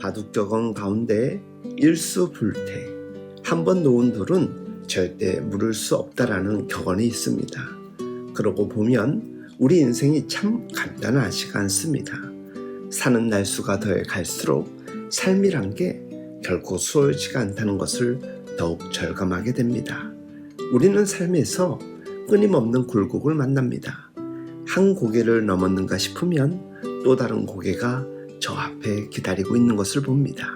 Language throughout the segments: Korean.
다둑격언 가운데 일수불태, 한번 놓은 돌은 절대 물을 수 없다라는 격언이 있습니다. 그러고 보면 우리 인생이 참 간단하지가 않습니다. 사는 날수가 더 갈수록 삶이란 게 결코 수월지가 않다는 것을 더욱 절감하게 됩니다. 우리는 삶에서 끊임없는 굴곡을 만납니다. 한 고개를 넘었는가 싶으면 또 다른 고개가 저 앞에 기다리고 있는 것을 봅니다.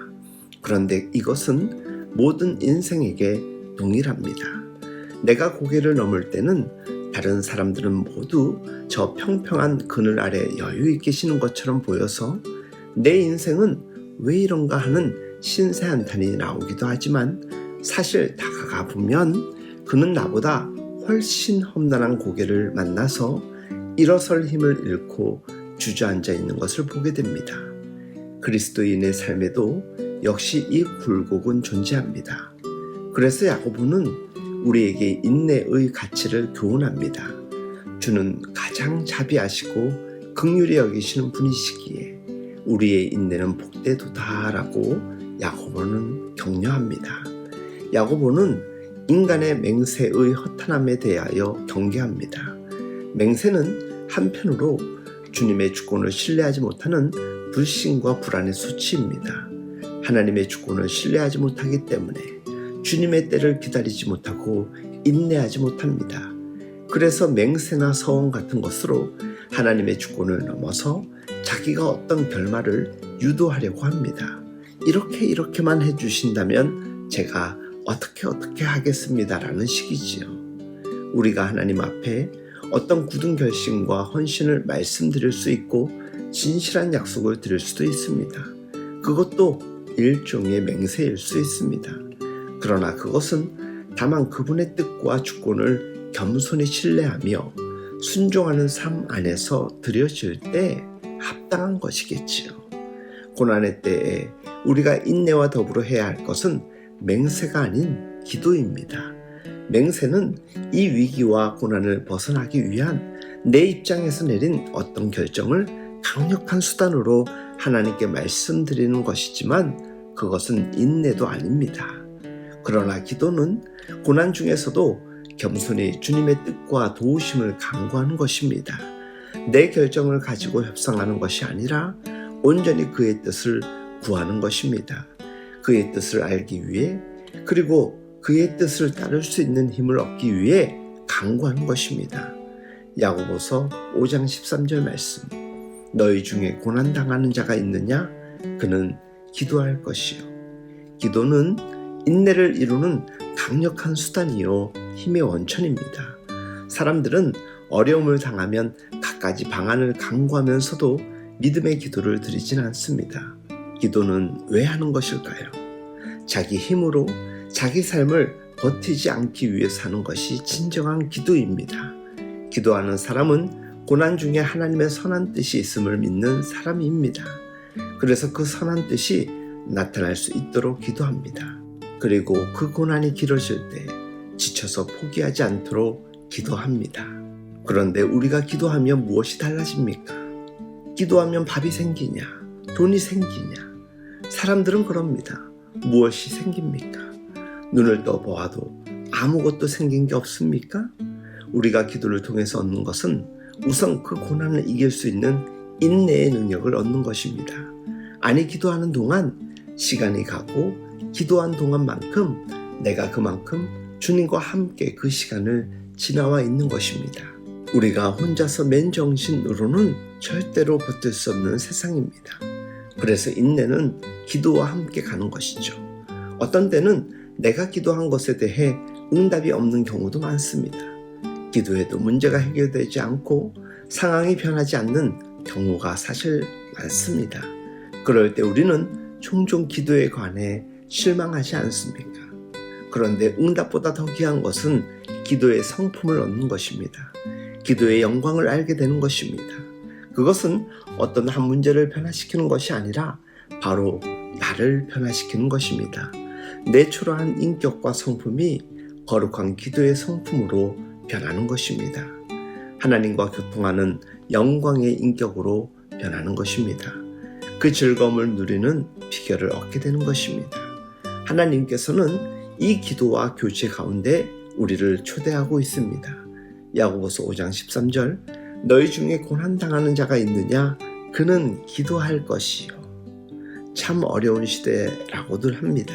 그런데 이것은 모든 인생에게 동일합니다. 내가 고개를 넘을 때는 다른 사람들은 모두 저 평평한 그늘 아래 여유 있게 쉬는 것처럼 보여서 내 인생은 왜 이런가 하는 신세 한탄이 나오기도 하지만 사실 다가가 보면 그는 나보다 훨씬 험난한 고개를 만나서 일어설 힘을 잃고 주저앉아 있는 것을 보게 됩니다. 그리스도인의 삶에도 역시 이 굴곡은 존재합니다. 그래서 야고보는 우리에게 인내의 가치를 교훈합니다. 주는 가장 자비하시고 긍휼히 여기시는 분이시기에 우리의 인내는 복되도다라고 야고보는 격려합니다. 야고보는 인간의 맹세의 허탄함에 대하여 경계합니다. 맹세는 한편으로 주님의 주권을 신뢰하지 못하는 불신과 불안의 수치입니다. 하나님의 주권을 신뢰하지 못하기 때문에 주님의 때를 기다리지 못하고 인내하지 못합니다. 그래서 맹세나 서원 같은 것으로 하나님의 주권을 넘어서 자기가 어떤 결말을 유도하려고 합니다. 이렇게만 해주신다면 제가 어떻게 하겠습니다라는 식이지요. 우리가 하나님 앞에 어떤 굳은 결심과 헌신을 말씀드릴 수 있고 진실한 약속을 드릴 수도 있습니다. 그것도 일종의 맹세일 수 있습니다. 그러나 그것은 다만 그분의 뜻과 주권을 겸손히 신뢰하며 순종하는 삶 안에서 드려질 때 합당한 것이겠지요. 고난의 때에 우리가 인내와 더불어 해야 할 것은 맹세가 아닌 기도입니다. 맹세는 이 위기와 고난을 벗어나기 위한 내 입장에서 내린 어떤 결정을 강력한 수단으로 하나님께 말씀드리는 것이지만 그것은 인내도 아닙니다. 그러나 기도는 고난 중에서도 겸손히 주님의 뜻과 도우심을 간구하는 것입니다. 내 결정을 가지고 협상하는 것이 아니라 온전히 그의 뜻을 구하는 것입니다. 그의 뜻을 알기 위해 그리고 그의 뜻을 따를 수 있는 힘을 얻기 위해 간구하는 것입니다. 야고보서 5장 13절 말씀. 너희 중에 고난당하는 자가 있느냐? 그는 기도할 것이요. 기도는 인내를 이루는 강력한 수단이요 힘의 원천입니다. 사람들은 어려움을 당하면 갖가지 방안을 강구하면서도 믿음의 기도를 드리진 않습니다. 기도는 왜 하는 것일까요? 자기 힘으로 자기 삶을 버티지 않기 위해 사는 것이 진정한 기도입니다. 기도하는 사람은 고난 중에 하나님의 선한 뜻이 있음을 믿는 사람입니다. 그래서 그 선한 뜻이 나타날 수 있도록 기도합니다. 그리고 그 고난이 길어질 때 지쳐서 포기하지 않도록 기도합니다. 그런데 우리가 기도하면 무엇이 달라집니까? 기도하면 밥이 생기냐? 돈이 생기냐? 사람들은 그럽니다. 무엇이 생깁니까? 눈을 떠 보아도 아무것도 생긴 게 없습니까? 우리가 기도를 통해서 얻는 것은 우선 그 고난을 이길 수 있는 인내의 능력을 얻는 것입니다. 아니 기도하는 동안 시간이 가고 기도한 동안만큼 내가 그만큼 주님과 함께 그 시간을 지나와 있는 것입니다. 우리가 혼자서 맨정신으로는 절대로 버틸 수 없는 세상입니다. 그래서 인내는 기도와 함께 가는 것이죠. 어떤 때는 내가 기도한 것에 대해 응답이 없는 경우도 많습니다. 기도해도 문제가 해결되지 않고 상황이 변하지 않는 경우가 사실 많습니다. 그럴 때 우리는 종종 기도에 관해 실망하지 않습니까? 그런데 응답보다 더 귀한 것은 기도의 성품을 얻는 것입니다. 기도의 영광을 알게 되는 것입니다. 그것은 어떤 한 문제를 변화시키는 것이 아니라 바로 나를 변화시키는 것입니다. 내 초라한 인격과 성품이 거룩한 기도의 성품으로 변하는 것입니다. 하나님과 교통하는 영광의 인격으로 변하는 것입니다. 그 즐거움을 누리는 비결을 얻게 되는 것입니다. 하나님께서는 이 기도와 교제 가운데 우리를 초대하고 있습니다. 야고보서 5장 13절 너희 중에 고난당하는 자가 있느냐? 그는 기도할 것이요. 참 어려운 시대라고들 합니다.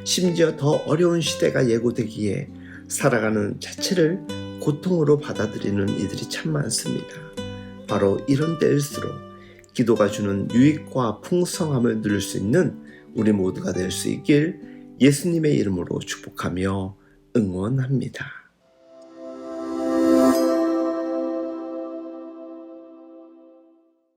심지어 더 어려운 시대가 예고되기에 살아가는 자체를 고통으로 받아들이는 이들이 참 많습니다. 바로 이런 때일수록 기도가 주는 유익과 풍성함을 누릴 수 있는 우리 모두가 될 수 있길 예수님의 이름으로 축복하며 응원합니다.